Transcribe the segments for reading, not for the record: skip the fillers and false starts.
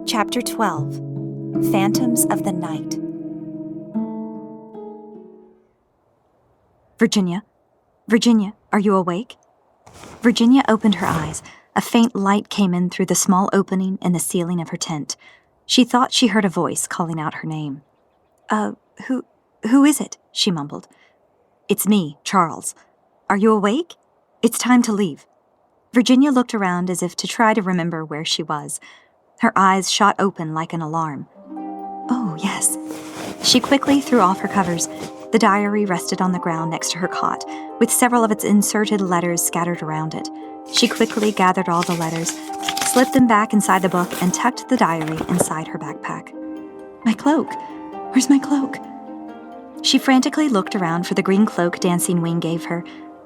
Chapter 12. Phantoms of the Night. Virginia, are you awake? Virginia opened her eyes. A faint light came in through the small opening in the ceiling of her tent. She thought she heard a voice calling out her name. Who is it? She mumbled. It's me, Charles. Are you awake? It's time to leave. Virginia looked around as if to try to remember where she was. Her eyes shot open like an alarm. Oh, yes. She quickly threw off her covers. The diary rested on the ground next to her cot, with several of its inserted letters scattered around it. She quickly gathered all the letters, slipped them back inside the book, and tucked the diary inside her backpack. My cloak! Where's my cloak? She frantically looked around for the green cloak Dancing Wing gave her.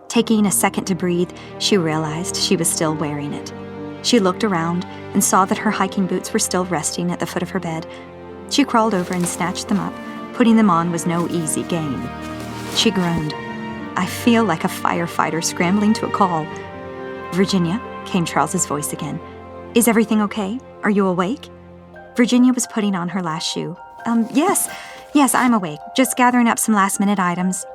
Taking a second to breathe, she realized she was still wearing it. She looked around and saw that her hiking boots were still resting at the foot of her bed. She crawled over and snatched them up. Putting them on was no easy game. She groaned. I feel like a firefighter scrambling to a call. Virginia, came Charles's voice again. Is everything okay? Are you awake? Virginia was putting on her last shoe. Yes, I'm awake. Just gathering up some last-minute items.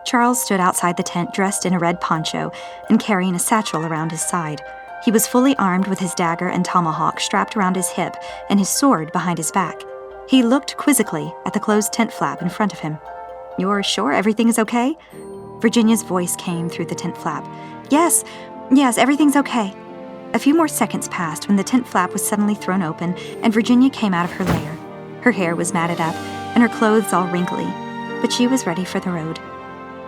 Charles stood outside the tent dressed in a red poncho and carrying a satchel around his side. He was fully armed with his dagger and tomahawk strapped around his hip and his sword behind his back. He looked quizzically at the closed tent flap in front of him. You're sure everything is okay? Virginia's voice came through the tent flap. Yes, everything's okay. A few more seconds passed when the tent flap was suddenly thrown open and Virginia came out of her lair. Her hair was matted up and her clothes all wrinkly, but she was ready for the road.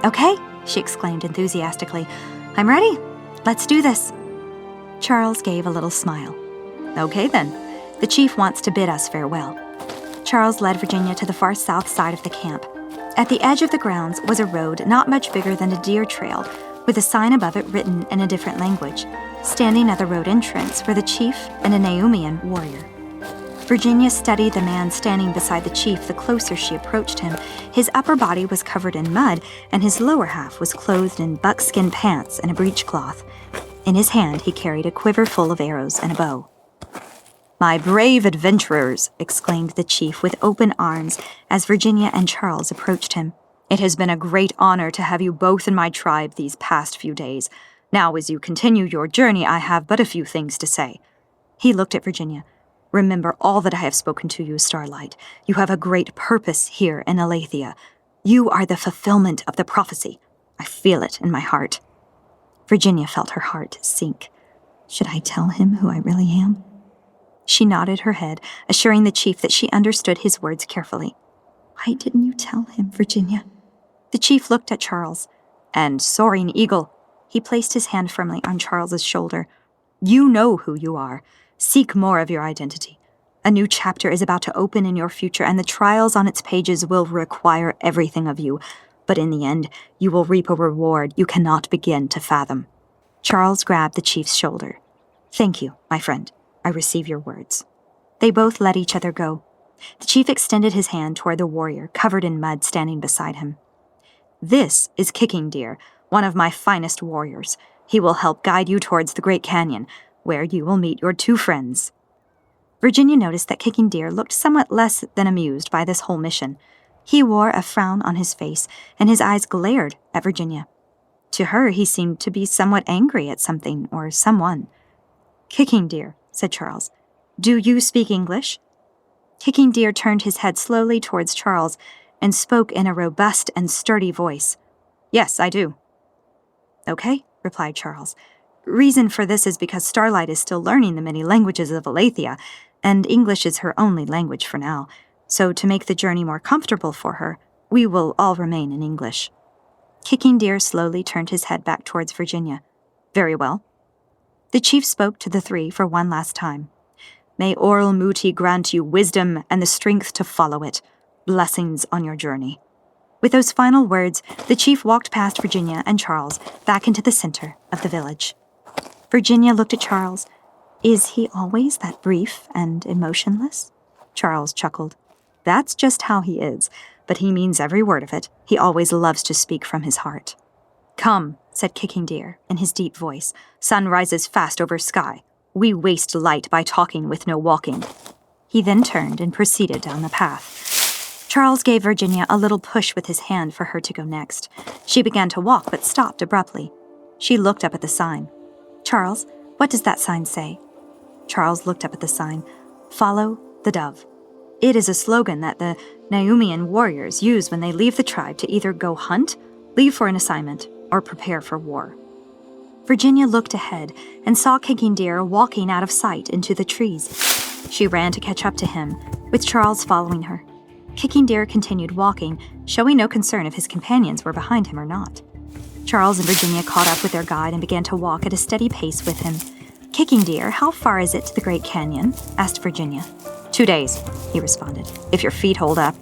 Okay, she exclaimed enthusiastically. I'm ready. Let's do this. Charles gave a little smile. Okay then. The chief wants to bid us farewell. Charles led Virginia to the far south side of the camp. At the edge of the grounds was a road not much bigger than a deer trail, with a sign above it written in a different language. Standing at the road entrance were the chief and a Naumian warrior. Virginia studied the man standing beside the chief the closer she approached him. His upper body was covered in mud, and his lower half was clothed in buckskin pants and a breechcloth. In his hand he carried a quiver full of arrows and a bow. My brave adventurers, exclaimed the chief with open arms as Virginia and Charles approached him. It has been a great honor to have you both in my tribe these past few days. Now, as you continue your journey, I have but a few things to say. He looked at Virginia. Remember all that I have spoken to you, Starlight. You have a great purpose here in Aletheia. You are the fulfillment of the prophecy. I feel it in my heart. Virginia felt her heart sink. Should I tell him who I really am? She nodded her head, assuring the chief that she understood his words carefully. Why didn't you tell him, Virginia? The chief looked at Charles. And Soaring Eagle. He placed his hand firmly on Charles's shoulder. You know who you are. Seek more of your identity. A new chapter is about to open in your future, and the trials on its pages will require everything of you. But in the end, you will reap a reward you cannot begin to fathom. Charles grabbed the chief's shoulder. Thank you, my friend. I receive your words. They both let each other go. The chief extended his hand toward the warrior, covered in mud, standing beside him. This is Kicking Deer, one of my finest warriors. He will help guide you towards the Great Canyon, where you will meet your two friends. Virginia noticed that Kicking Deer looked somewhat less than amused by this whole mission. He wore a frown on his face, and his eyes glared at Virginia. To her, he seemed to be somewhat angry at something or someone. Kicking Deer, said Charles. Do you speak English? Kicking Deer turned his head slowly towards Charles and spoke in a robust and sturdy voice. Yes, I do. Okay, replied Charles. Reason for this is because Starlight is still learning the many languages of Aletheia, and English is her only language for now. So to make the journey more comfortable for her, we will all remain in English. Kicking Deer slowly turned his head back towards Virginia. Very well. The chief spoke to the three for one last time. May Oral Muti grant you wisdom and the strength to follow it. Blessings on your journey. With those final words, the chief walked past Virginia and Charles back into the center of the village. Virginia looked at Charles. Is he always that brief and emotionless? Charles chuckled. That's just how he is, but he means every word of it. He always loves to speak from his heart. Come, said Kicking Deer in his deep voice. Sun rises fast over sky. We waste light by talking with no walking." He then turned and proceeded down the path. Charles gave Virginia a little push with his hand for her to go next. She began to walk, but stopped abruptly. She looked up at the sign. "Charles, what does that sign say?" Charles looked up at the sign. "Follow the dove." It is a slogan that the Naumian warriors use when they leave the tribe to either go hunt, leave for an assignment, or prepare for war. Virginia looked ahead and saw Kicking Deer walking out of sight into the trees. She ran to catch up to him, with Charles following her. Kicking Deer continued walking, showing no concern if his companions were behind him or not. Charles and Virginia caught up with their guide and began to walk at a steady pace with him. "Kicking Deer, how far is it to the Great Canyon?" asked Virginia. 2 days, he responded, "if your feet hold up."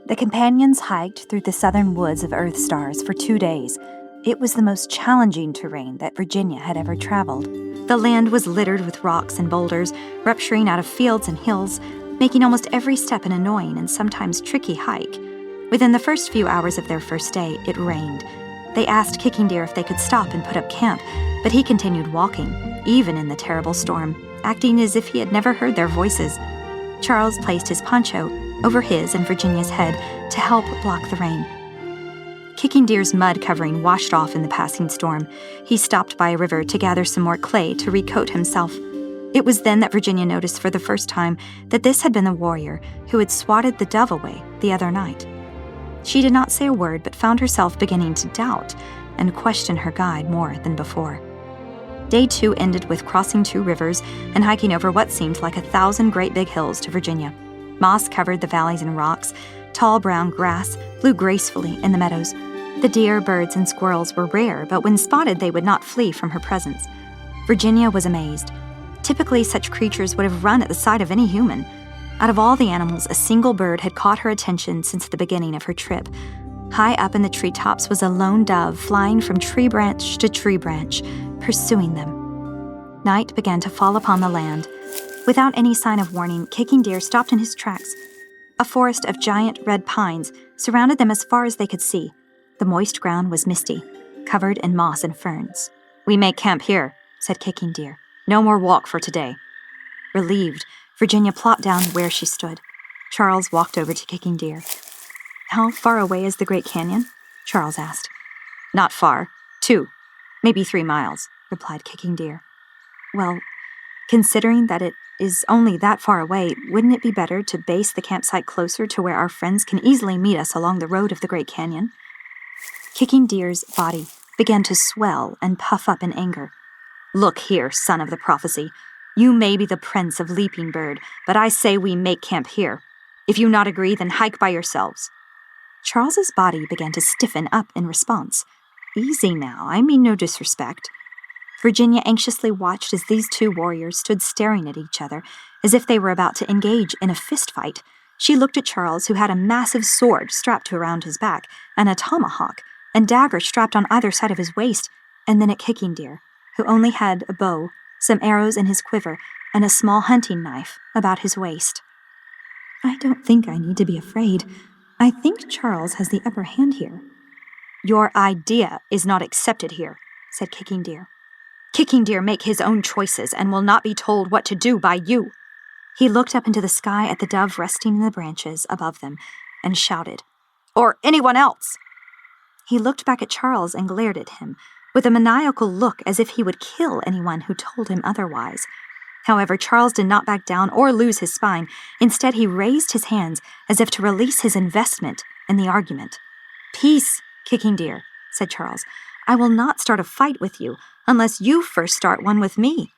The companions hiked through the southern woods of Earth Stars for 2 days. It was the most challenging terrain that Virginia had ever traveled. The land was littered with rocks and boulders, rupturing out of fields and hills, making almost every step an annoying and sometimes tricky hike. Within the first few hours of their first day, it rained. They asked Kicking Deer if they could stop and put up camp, but he continued walking, even in the terrible storm, acting as if he had never heard their voices. Charles placed his poncho over his and Virginia's head to help block the rain. Kicking Deer's mud covering washed off in the passing storm. He stopped by a river to gather some more clay to recoat himself. It was then that Virginia noticed for the first time that this had been the warrior who had swatted the dove away the other night. She did not say a word, but found herself beginning to doubt and question her guide more than before. Day 2 ended with crossing 2 rivers and hiking over what seemed like 1,000 great big hills to Virginia. Moss covered the valleys and rocks. Tall brown grass blew gracefully in the meadows. The deer, birds, and squirrels were rare, but when spotted they would not flee from her presence. Virginia was amazed. Typically, such creatures would have run at the sight of any human. Out of all the animals, a single bird had caught her attention since the beginning of her trip. High up in the treetops was a lone dove flying from tree branch to tree branch, pursuing them. Night began to fall upon the land. Without any sign of warning, Kicking Deer stopped in his tracks. A forest of giant red pines surrounded them as far as they could see. The moist ground was misty, covered in moss and ferns. "We make camp here," said Kicking Deer. "No more walk for today." Relieved, Virginia plopped down where she stood. Charles walked over to Kicking Deer. "How far away is the Great Canyon?" Charles asked. "Not far. 2, maybe 3 miles, replied Kicking Deer. "Well, considering that it is only that far away, wouldn't it be better to base the campsite closer to where our friends can easily meet us along the road of the Great Canyon?" Kicking Deer's body began to swell and puff up in anger. "Look here, son of the prophecy. You may be the prince of Leaping Bird, but I say we make camp here. If you not agree, then hike by yourselves." Charles's body began to stiffen up in response. "Easy now, I mean no disrespect." Virginia anxiously watched as these 2 warriors stood staring at each other, as if they were about to engage in a fist fight. She looked at Charles, who had a massive sword strapped around his back, and a tomahawk, and dagger strapped on either side of his waist, and then at Kicking Deer, who only had a bow, some arrows in his quiver, and a small hunting knife about his waist. "I don't think I need to be afraid. I think Charles has the upper hand here." "Your idea is not accepted here," said Kicking Deer. "Kicking Deer make his own choices and will not be told what to do by you." He looked up into the sky at the dove resting in the branches above them and shouted, "Or anyone else!" He looked back at Charles and glared at him, with a maniacal look as if he would kill anyone who told him otherwise. However, Charles did not back down or lose his spine. Instead, he raised his hands as if to release his investment in the argument. "Peace, Kicking Deer," said Charles. "I will not start a fight with you unless you first start one with me."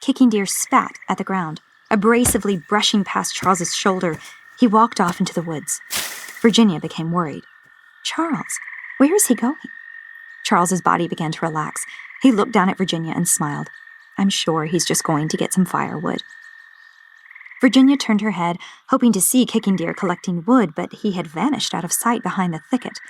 Kicking Deer spat at the ground, abrasively brushing past Charles's shoulder. He walked off into the woods. Virginia became worried. "Charles, where is he going?" Charles's body began to relax. He looked down at Virginia and smiled. "I'm sure he's just going to get some firewood." Virginia turned her head, hoping to see Kicking Deer collecting wood, but he had vanished out of sight behind the thicket.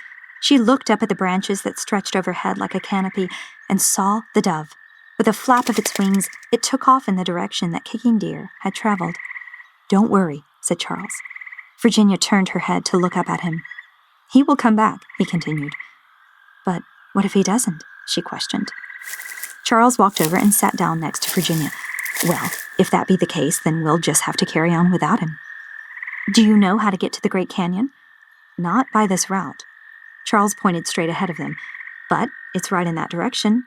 She looked up at the branches that stretched overhead like a canopy and saw the dove. With a flap of its wings, it took off in the direction that Kicking Deer had traveled. "Don't worry," said Charles. Virginia turned her head to look up at him. "He will come back," he continued. "But what if he doesn't?" she questioned. Charles walked over and sat down next to Virginia. "Well, if that be the case, then we'll just have to carry on without him." "Do you know how to get to the Great Canyon?" "Not by this route." Charles pointed straight ahead of them. "But it's right in that direction.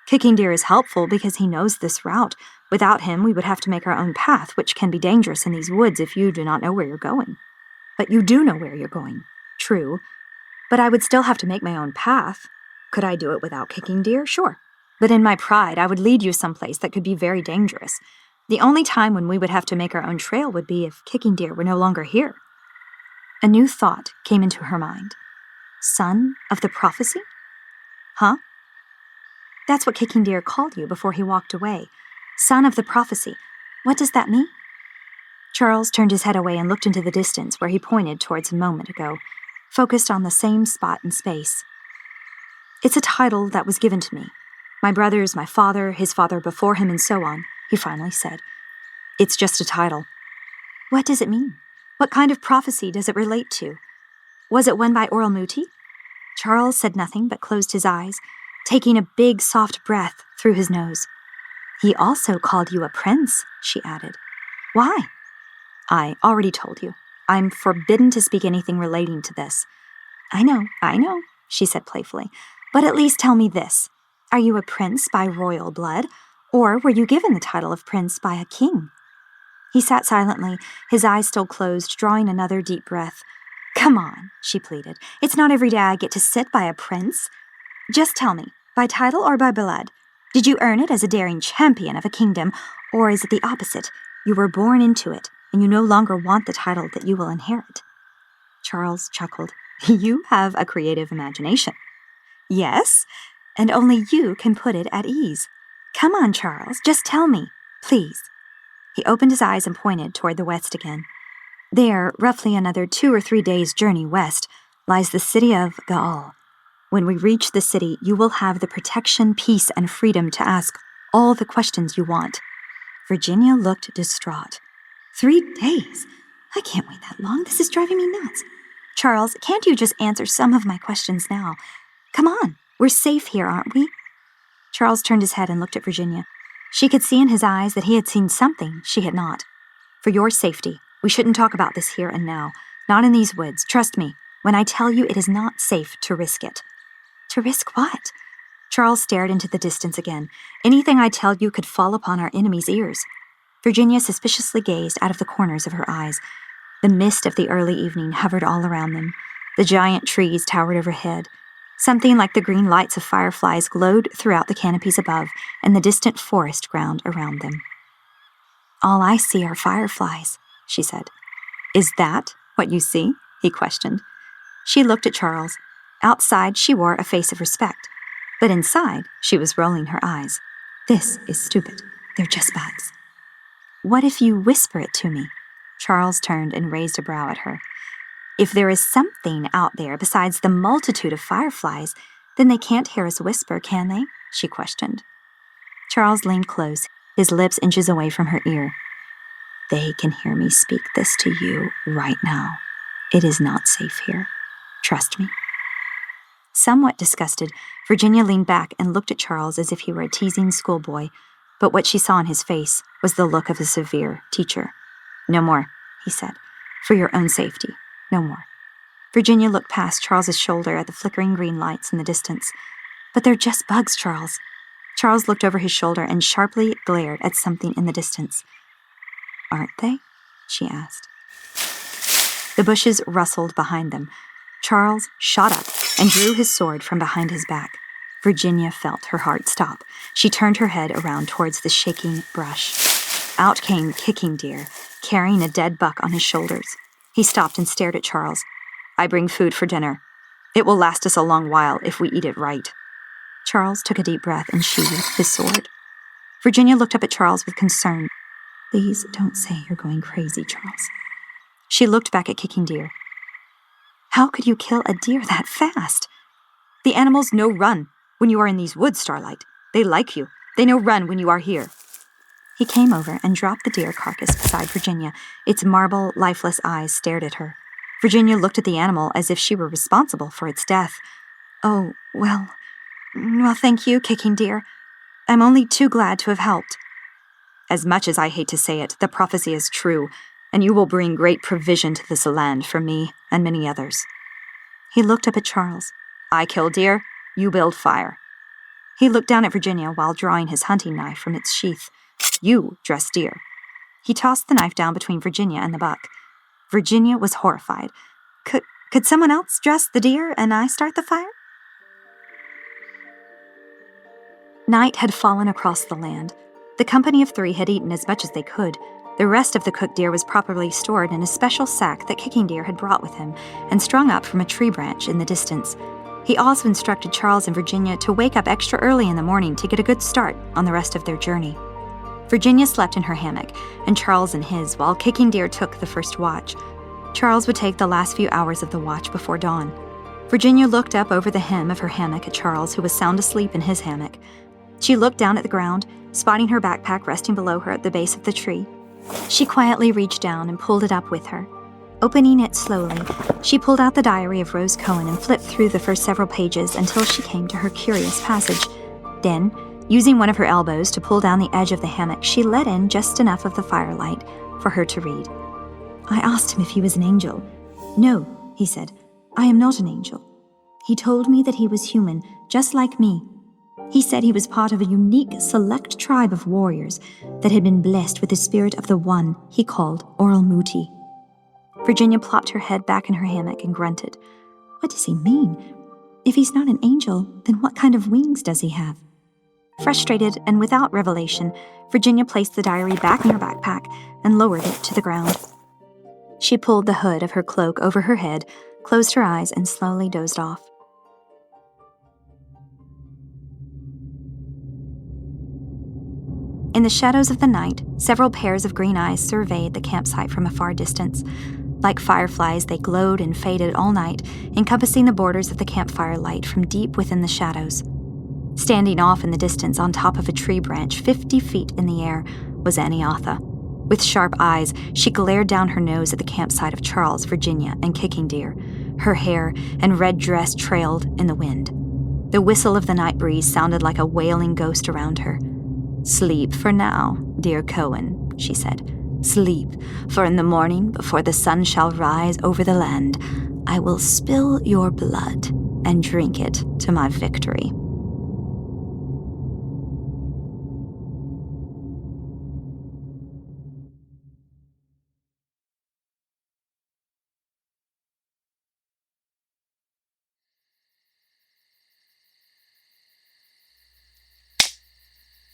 Kicking Deer is helpful because he knows this route. Without him, we would have to make our own path, which can be dangerous in these woods if you do not know where you're going." "But you do know where you're going." "True. But I would still have to make my own path. Could I do it without Kicking Deer? Sure. But in my pride, I would lead you someplace that could be very dangerous. The only time when we would have to make our own trail would be if Kicking Deer were no longer here." A new thought came into her mind. Son of the prophecy? Huh? That's what Kicking Deer called you before he walked away. Son of the prophecy. What does that mean? Charles turned his head away and looked into the distance where he pointed towards a moment ago, focused on the same spot in space. "It's a title that was given to me. My brothers, my father, his father before him, and so on," he finally said. "It's just a title." "What does it mean? What kind of prophecy does it relate to? Was it one by Oral Muti?" Charles said nothing but closed his eyes, taking a big, soft breath through his nose. "He also called you a prince," she added. "Why?" "I already told you. I'm forbidden to speak anything relating to this." I know, she said playfully. "But at least tell me this. Are you a prince by royal blood, or were you given the title of prince by a king?" He sat silently, his eyes still closed, drawing another deep breath. "Come on," she pleaded. "It's not every day I get to sit by a prince. Just tell me, by title or by blood? Did you earn it as a daring champion of a kingdom, or is it the opposite? You were born into it, and you no longer want the title that you will inherit." Charles chuckled. "You have a creative imagination." "Yes, and only you can put it at ease. Come on, Charles, just tell me, please." He opened his eyes and pointed toward the west again. "There, roughly another 2 or 3 days' journey west, lies the City of Gaal. When we reach the city, you will have the protection, peace, and freedom to ask all the questions you want." Virginia looked distraught. 3 days? I can't wait that long. This is driving me nuts. "Charles, can't you just answer some of my questions now? Come on, we're safe here, aren't we?" Charles turned his head and looked at Virginia. She could see in his eyes that he had seen something she had not. "For your safety, we shouldn't talk about this here and now. Not in these woods. Trust me, when I tell you it is not safe to risk it." "To risk what?" Charles stared into the distance again. "Anything I tell you could fall upon our enemies' ears." Virginia suspiciously gazed out of the corners of her eyes. The mist of the early evening hovered all around them. The giant trees towered overhead. Something like the green lights of fireflies glowed throughout the canopies above and the distant forest ground around them. "All I see are fireflies," she said. "Is that what you see?" he questioned. She looked at Charles. Outside, she wore a face of respect, but inside, she was rolling her eyes. "This is stupid. They're just bugs." "What if you whisper it to me?" Charles turned and raised a brow at her. "If there is something out there besides the multitude of fireflies, then they can't hear us whisper, can they?" she questioned. Charles leaned close, his lips inches away from her ear. "They can hear me speak this to you right now. It is not safe here. Trust me." Somewhat disgusted, Virginia leaned back and looked at Charles as if he were a teasing schoolboy, but what she saw in his face was the look of a severe teacher. "No more," he said. "For your own safety, no more." Virginia looked past Charles's shoulder at the flickering green lights in the distance. "But they're just bugs, Charles." Charles looked over his shoulder and sharply glared at something in the distance. "Aren't they?" she asked. The bushes rustled behind them. Charles shot up and drew his sword from behind his back. Virginia felt her heart stop. She turned her head around towards the shaking brush. Out came Kicking Deer, carrying a dead buck on his shoulders. He stopped and stared at Charles. "I bring food for dinner. It will last us a long while if we eat it right." Charles took a deep breath and sheathed his sword. Virginia looked up at Charles with concern. "Please don't say you're going crazy, Charles." She looked back at Kicking Deer. "How could you kill a deer that fast?" "The animals no run when you are in these woods, Starlight. They like you. They know run when you are here." He came over and dropped the deer carcass beside Virginia. Its marble, lifeless eyes stared at her. Virginia looked at the animal as if she were responsible for its death. "Oh, well, thank you, Kicking Deer. I'm only too glad to have helped." "As much as I hate to say it, the prophecy is true, and you will bring great provision to this land for me and many others." He looked up at Charles. "I kill deer, you build fire." He looked down at Virginia while drawing his hunting knife from its sheath. "You dress deer." He tossed the knife down between Virginia and the buck. Virginia was horrified. Could someone else dress the deer and I start the fire? Night had fallen across the land. The company of three had eaten as much as they could. The rest of the cooked deer was properly stored in a special sack that Kicking Deer had brought with him and strung up from a tree branch in the distance. He also instructed Charles and Virginia to wake up extra early in the morning to get a good start on the rest of their journey. Virginia slept in her hammock, and Charles in his, while Kicking Deer took the first watch. Charles would take the last few hours of the watch before dawn. Virginia looked up over the hem of her hammock at Charles, who was sound asleep in his hammock. She looked down at the ground, spotting her backpack resting below her at the base of the tree. She quietly reached down and pulled it up with her. Opening it slowly, she pulled out the diary of Rose Cohen and flipped through the first several pages until she came to her curious passage. Then, using one of her elbows to pull down the edge of the hammock, she let in just enough of the firelight for her to read. "I asked him if he was an angel. 'No,' he said, 'I am not an angel. He told me that he was human, just like me. He said he was part of a unique, select tribe of warriors that had been blessed with the spirit of the one he called Oralmuti.'" Virginia plopped her head back in her hammock and grunted. "What does he mean? If he's not an angel, then what kind of wings does he have?" Frustrated and without revelation, Virginia placed the diary back in her backpack and lowered it to the ground. She pulled the hood of her cloak over her head, closed her eyes, and slowly dozed off. In the shadows of the night, several pairs of green eyes surveyed the campsite from a far distance. Like fireflies, they glowed and faded all night, encompassing the borders of the campfire light from deep within the shadows. Standing off in the distance on top of a tree branch 50 feet in the air was Aniatha. With sharp eyes, she glared down her nose at the campsite of Charles, Virginia, and Kicking Deer. Her hair and red dress trailed in the wind. The whistle of the night breeze sounded like a wailing ghost around her. "Sleep for now, dear Cohen," she said. "Sleep, for in the morning, before the sun shall rise over the land, I will spill your blood and drink it to my victory."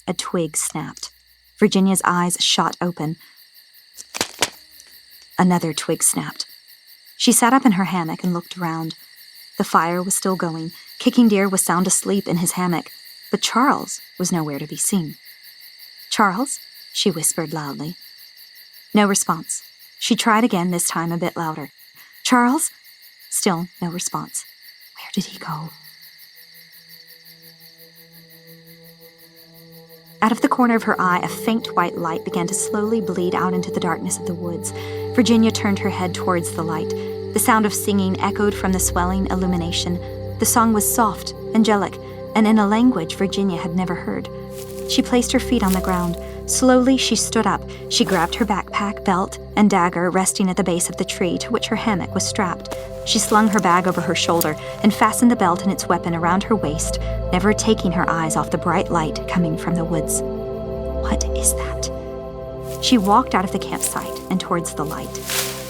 A twig snapped. Virginia's eyes shot open. Another twig snapped. She sat up in her hammock and looked around. The fire was still going. Kicking Deer was sound asleep in his hammock, but Charles was nowhere to be seen. "Charles?" she whispered loudly. No response. She tried again, this time a bit louder. "Charles?" Still no response. Where did he go? Out of the corner of her eye, a faint white light began to slowly bleed out into the darkness of the woods. Virginia turned her head towards the light. The sound of singing echoed from the swelling illumination. The song was soft, angelic, and in a language Virginia had never heard. She placed her feet on the ground. Slowly, she stood up. She grabbed her backpack, belt, and dagger resting at the base of the tree to which her hammock was strapped. She slung her bag over her shoulder and fastened the belt and its weapon around her waist, never taking her eyes off the bright light coming from the woods. What is that? She walked out of the campsite and towards the light.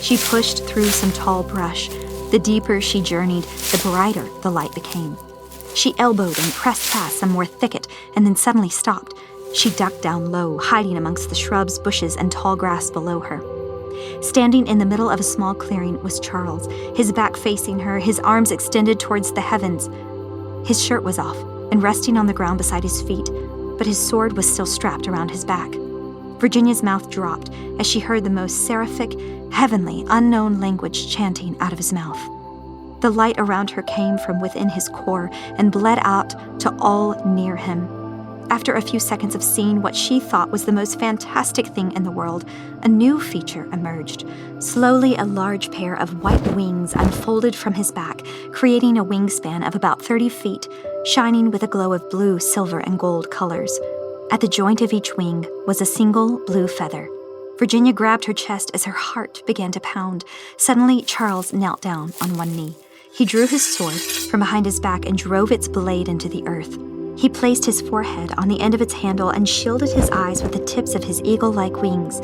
She pushed through some tall brush. The deeper she journeyed, the brighter the light became. She elbowed and pressed past some more thicket and then suddenly stopped. She ducked down low, hiding amongst the shrubs, bushes, and tall grass below her. Standing in the middle of a small clearing was Charles, his back facing her, his arms extended towards the heavens. His shirt was off and resting on the ground beside his feet, but his sword was still strapped around his back. Virginia's mouth dropped as she heard the most seraphic, heavenly, unknown language chanting out of his mouth. The light around her came from within his core and bled out to all near him. After a few seconds of seeing what she thought was the most fantastic thing in the world, a new feature emerged. Slowly, a large pair of white wings unfolded from his back, creating a wingspan of about 30 feet, shining with a glow of blue, silver, and gold colors. At the joint of each wing was a single blue feather. Virginia grabbed her chest as her heart began to pound. Suddenly, Charles knelt down on one knee. He drew his sword from behind his back and drove its blade into the earth. He placed his forehead on the end of its handle and shielded his eyes with the tips of his eagle-like wings.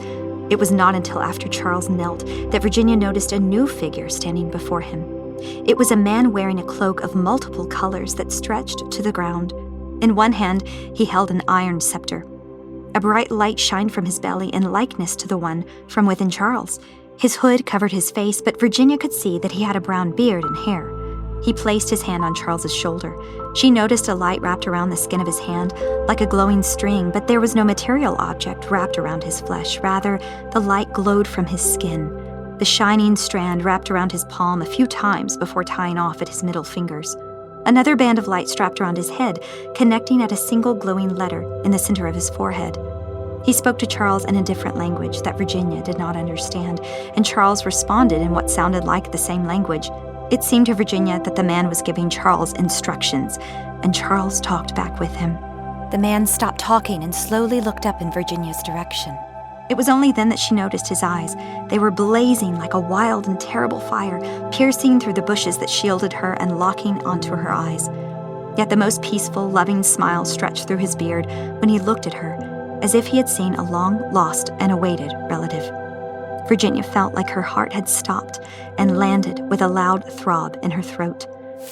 It was not until after Charles knelt that Virginia noticed a new figure standing before him. It was a man wearing a cloak of multiple colors that stretched to the ground. In one hand, he held an iron scepter. A bright light shined from his belly in likeness to the one from within Charles. His hood covered his face, but Virginia could see that he had a brown beard and hair. He placed his hand on Charles's shoulder. She noticed a light wrapped around the skin of his hand, like a glowing string, but there was no material object wrapped around his flesh. Rather, the light glowed from his skin. The shining strand wrapped around his palm a few times before tying off at his middle fingers. Another band of light strapped around his head, connecting at a single glowing letter in the center of his forehead. He spoke to Charles in a different language that Virginia did not understand, and Charles responded in what sounded like the same language. It seemed to Virginia that the man was giving Charles instructions, and Charles talked back with him. The man stopped talking and slowly looked up in Virginia's direction. It was only then that she noticed his eyes. They were blazing like a wild and terrible fire, piercing through the bushes that shielded her and locking onto her eyes. Yet the most peaceful, loving smile stretched through his beard when he looked at her, as if he had seen a long-lost and awaited relative. Virginia felt like her heart had stopped and landed with a loud throb in her throat.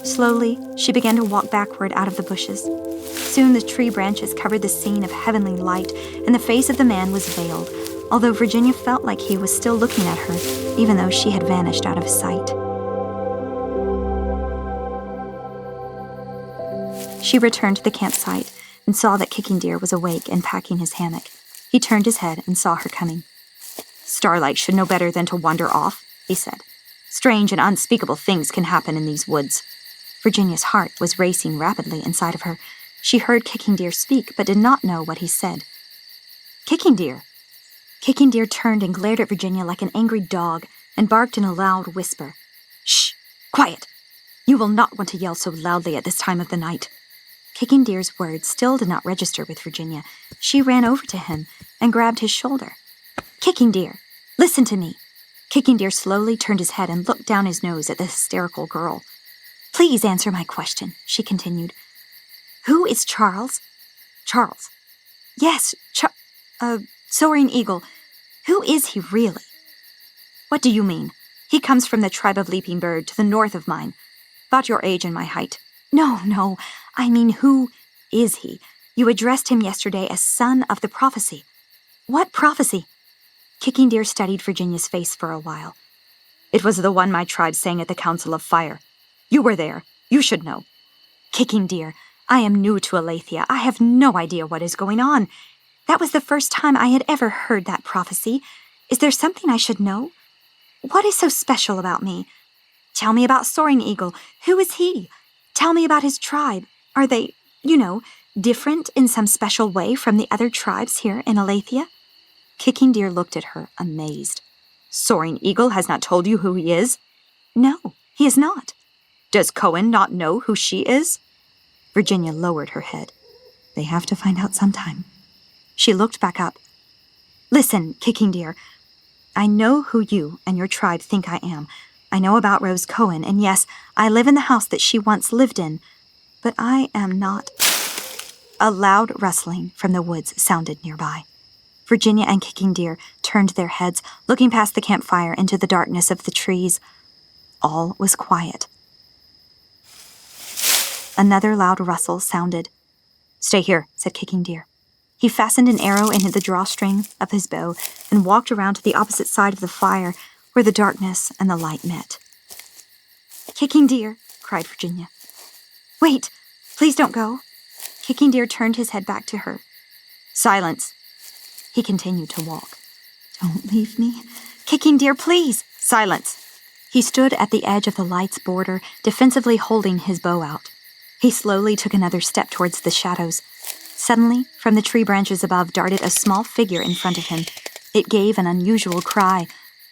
Slowly, she began to walk backward out of the bushes. Soon the tree branches covered the scene of heavenly light, and the face of the man was veiled, although Virginia felt like he was still looking at her, even though she had vanished out of sight. She returned to the campsite and saw that Kicking Deer was awake and packing his hammock. He turned his head and saw her coming. "Starlight should know better than to wander off," he said. "Strange and unspeakable things can happen in these woods." Virginia's heart was racing rapidly inside of her. She heard Kicking Deer speak, but did not know what he said. "Kicking Deer!" Kicking Deer turned and glared at Virginia like an angry dog and barked in a loud whisper. "Shh! Quiet! You will not want to yell so loudly at this time of the night." Kicking Deer's words still did not register with Virginia. She ran over to him and grabbed his shoulder. "Kicking Deer, listen to me." Kicking Deer slowly turned his head and looked down his nose at the hysterical girl. "Please answer my question," she continued. "Who is Charles?" "Charles?" "Yes, Soaring Eagle. Who is he really?" "What do you mean? He comes from the tribe of Leaping Bird to the north of mine. About your age and my height." No, I mean, who is he? You addressed him yesterday as son of the prophecy." "What prophecy?" Kicking Deer studied Virginia's face for a while. "It was the one my tribe sang at the Council of Fire. You were there. You should know." "Kicking Deer, I am new to Aletheia. I have no idea what is going on. That was the first time I had ever heard that prophecy. Is there something I should know? What is so special about me? Tell me about Soaring Eagle. Who is he? Tell me about his tribe. Are they, different in some special way from the other tribes here in Aletheia?" Kicking Deer looked at her, amazed. "Soaring Eagle has not told you who he is?" "No, he has not." "Does Cohen not know who she is?" Virginia lowered her head. "They have to find out sometime." She looked back up. "Listen, Kicking Deer, I know who you and your tribe think I am. I know about Rose Cohen, and yes, I live in the house that she once lived in, but I am not—" A loud rustling from the woods sounded nearby. Virginia and Kicking Deer turned their heads, looking past the campfire into the darkness of the trees. All was quiet. Another loud rustle sounded. "Stay here," said Kicking Deer. He fastened an arrow into the drawstring of his bow and walked around to the opposite side of the fire, where the darkness and the light met. "Kicking Deer," cried Virginia. "Wait, please don't go." Kicking Deer turned his head back to her. "Silence." He continued to walk. "Don't leave me. Kicking Deer, please." "Silence." He stood at the edge of the light's border, defensively holding his bow out. He slowly took another step towards the shadows. Suddenly, from the tree branches above darted a small figure in front of him. It gave an unusual cry.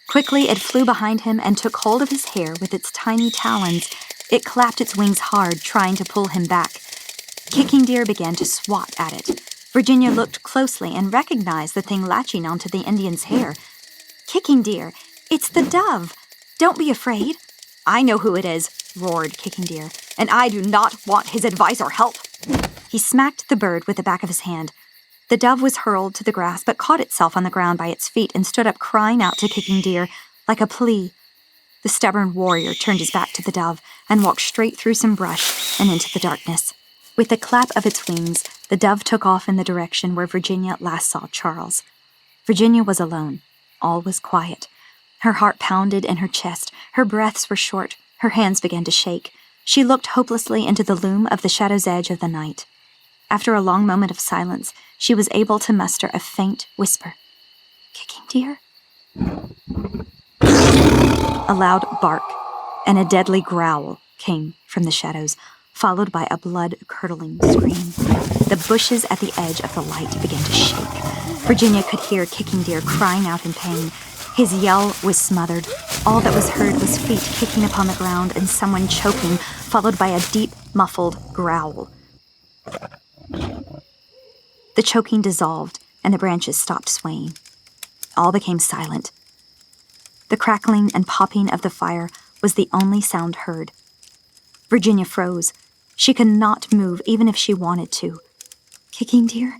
Quickly, it flew behind him and took hold of his hair with its tiny talons. It clapped its wings hard, trying to pull him back. Kicking Deer began to swat at it. Virginia looked closely and recognized the thing latching onto the Indian's hair. Kicking Deer, it's the dove. Don't be afraid. I know who it is, roared Kicking Deer, and I do not want his advice or help. He smacked the bird with the back of his hand. The dove was hurled to the grass, but caught itself on the ground by its feet and stood up crying out to Kicking Deer, like a plea. The stubborn warrior turned his back to the dove and walked straight through some brush and into the darkness. With the clap of its wings, the dove took off in the direction where Virginia last saw Charles. Virginia was alone. All was quiet. Her heart pounded in her chest. Her breaths were short. Her hands began to shake. She looked hopelessly into the loom of the shadow's edge of the night. After a long moment of silence, she was able to muster a faint whisper. Kicking Deer? A loud bark and a deadly growl came from the shadows, followed by a blood-curdling scream. The bushes at the edge of the light began to shake. Virginia could hear Kicking Deer crying out in pain. His yell was smothered. All that was heard was feet kicking upon the ground and someone choking, followed by a deep, muffled growl. The choking dissolved, and the branches stopped swaying. All became silent. The crackling and popping of the fire was the only sound heard. Virginia froze. She could not move even if she wanted to. Kicking Deer?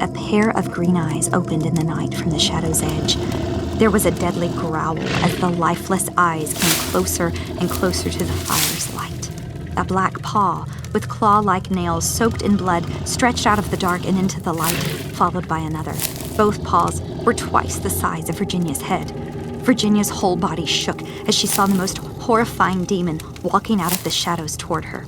A pair of green eyes opened in the night from the shadow's edge. There was a deadly growl as the lifeless eyes came closer and closer to the fire's light. A black paw, with claw-like nails soaked in blood, stretched out of the dark and into the light, followed by another. Both paws were twice the size of Virginia's head. Virginia's whole body shook as she saw the most horrifying demon walking out of the shadows toward her.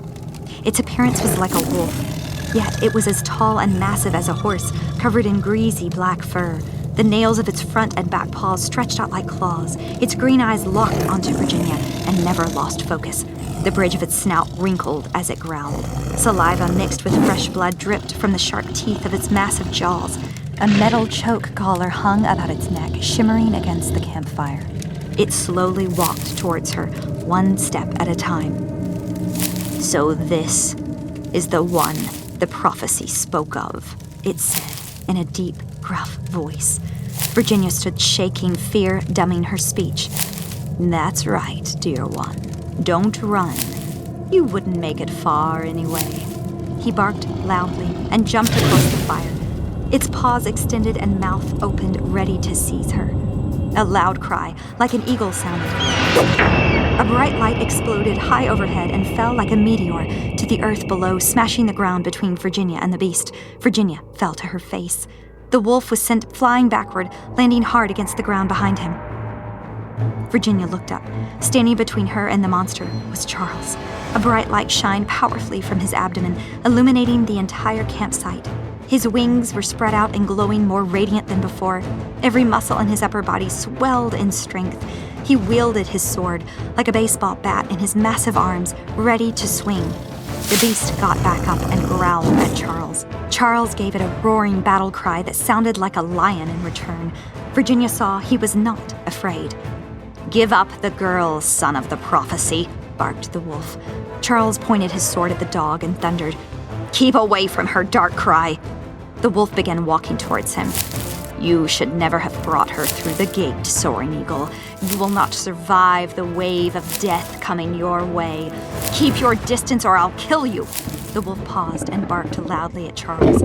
Its appearance was like a wolf, yet it was as tall and massive as a horse, covered in greasy black fur. The nails of its front and back paws stretched out like claws. Its green eyes locked onto Virginia and never lost focus. The bridge of its snout wrinkled as it growled. Saliva mixed with fresh blood dripped from the sharp teeth of its massive jaws. A metal choke collar hung about its neck, shimmering against the campfire. It slowly walked towards her, one step at a time. So this is the one the prophecy spoke of, it said in a deep, gruff voice. Virginia stood shaking, fear dumbing her speech. That's right, dear one. Don't run. You wouldn't make it far anyway. He barked loudly and jumped across the fire. Its paws extended and mouth opened, ready to seize her. A loud cry, like an eagle, sounded. A bright light exploded high overhead and fell like a meteor to the earth below, smashing the ground between Virginia and the beast. Virginia fell to her face. The wolf was sent flying backward, landing hard against the ground behind him. Virginia looked up. Standing between her and the monster was Charles. A bright light shined powerfully from his abdomen, illuminating the entire campsite. His wings were spread out and glowing more radiant than before. Every muscle in his upper body swelled in strength. He wielded his sword like a baseball bat in his massive arms, ready to swing. The beast got back up and growled at Charles. Charles gave it a roaring battle cry that sounded like a lion in return. Virginia saw he was not afraid. "Give up the girl, son of the prophecy," barked the wolf. Charles pointed his sword at the dog and thundered, "Keep away from her, dark cry." The wolf began walking towards him. "You should never have brought her through the gate, soaring eagle. You will not survive the wave of death coming your way. Keep your distance or I'll kill you." The wolf paused and barked loudly at Charles.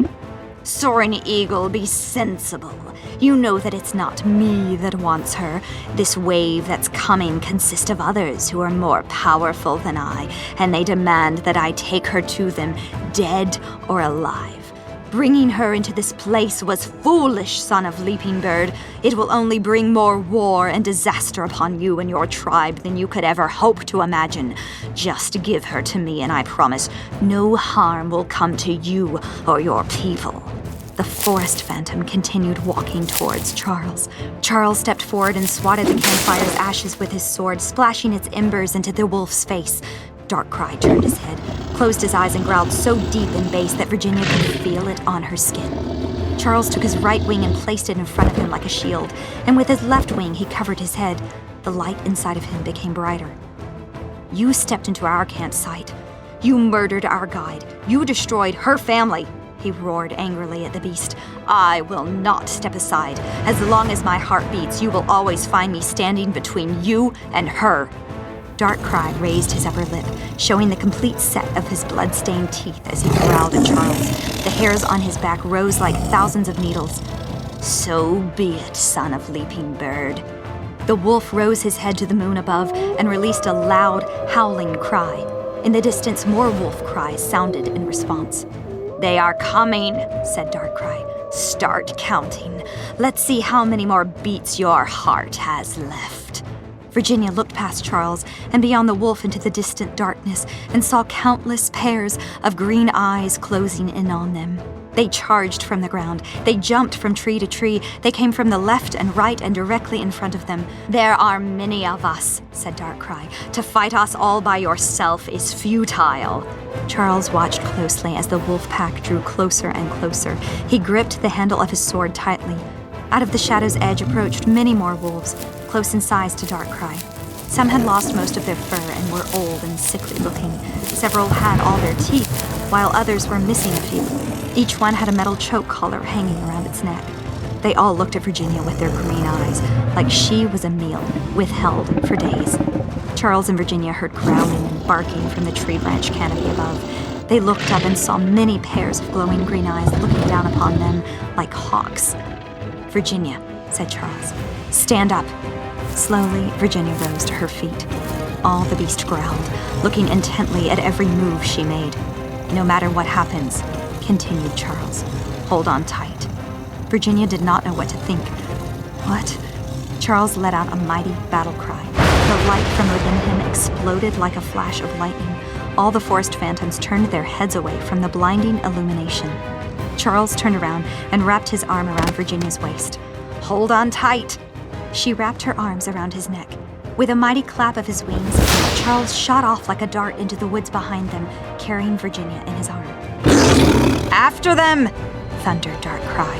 "Soaring eagle, be sensible. You know that it's not me that wants her. This wave that's coming consists of others who are more powerful than I, and they demand that I take her to them, dead or alive. Bringing her into this place was foolish, son of Leaping Bird. It will only bring more war and disaster upon you and your tribe than you could ever hope to imagine. Just give her to me, and I promise no harm will come to you or your people." The forest phantom continued walking towards Charles. Charles stepped forward and swatted the campfire's ashes with his sword, splashing its embers into the wolf's face. Darkcry turned his head, closed his eyes, and growled so deep in bass that Virginia could feel it on her skin. Charles took his right wing and placed it in front of him like a shield, and with his left wing he covered his head. The light inside of him became brighter. "You stepped into our campsite. You murdered our guide. You destroyed her family," he roared angrily at the beast. "I will not step aside. As long as my heart beats, you will always find me standing between you and her." Darkcry raised his upper lip, showing the complete set of his blood-stained teeth as he growled at Charles. The hairs on his back rose like thousands of needles. "So be it, son of leaping bird." The wolf rose his head to the moon above and released a loud, howling cry. In the distance, more wolf cries sounded in response. "They are coming," said Darkcry. "Start counting. Let's see how many more beats your heart has left." Virginia looked past Charles and beyond the wolf into the distant darkness and saw countless pairs of green eyes closing in on them. They charged from the ground. They jumped from tree to tree. They came from the left and right and directly in front of them. "There are many of us," said Darkcry. "To fight us all by yourself is futile." Charles watched closely as the wolf pack drew closer and closer. He gripped the handle of his sword tightly. Out of the shadow's edge approached many more wolves, close in size to Darkcry. Some had lost most of their fur and were old and sickly looking. Several had all their teeth, while others were missing a few. Each one had a metal choke collar hanging around its neck. They all looked at Virginia with their green eyes, like she was a meal withheld for days. Charles and Virginia heard growling and barking from the tree branch canopy above. They looked up and saw many pairs of glowing green eyes looking down upon them like hawks. "Virginia," said Charles, "stand up." Slowly, Virginia rose to her feet. All the beast growled, looking intently at every move she made. "No matter what happens," continued Charles, "hold on tight." Virginia did not know what to think. "What?" Charles let out a mighty battle cry. The light from within him exploded like a flash of lightning. All the forest phantoms turned their heads away from the blinding illumination. Charles turned around and wrapped his arm around Virginia's waist. "Hold on tight." She wrapped her arms around his neck. With a mighty clap of his wings, Charles shot off like a dart into the woods behind them, carrying Virginia in his arm. "After them!" thundered Darkcry.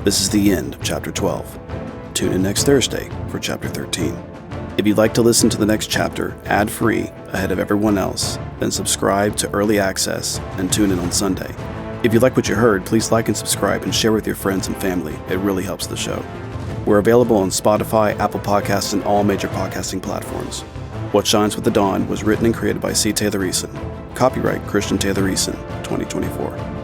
This is the end of Chapter 12. Tune in next Thursday for Chapter 13. If you'd like to listen to the next chapter ad-free ahead of everyone else, then subscribe to Early Access and tune in on Sunday. If you like what you heard, please like and subscribe and share with your friends and family. It really helps the show. We're available on Spotify, Apple Podcasts, and all major podcasting platforms. What Shines with the Dawn was written and created by C. Taylor Eason. Copyright Christian Taylor Eason, 2024.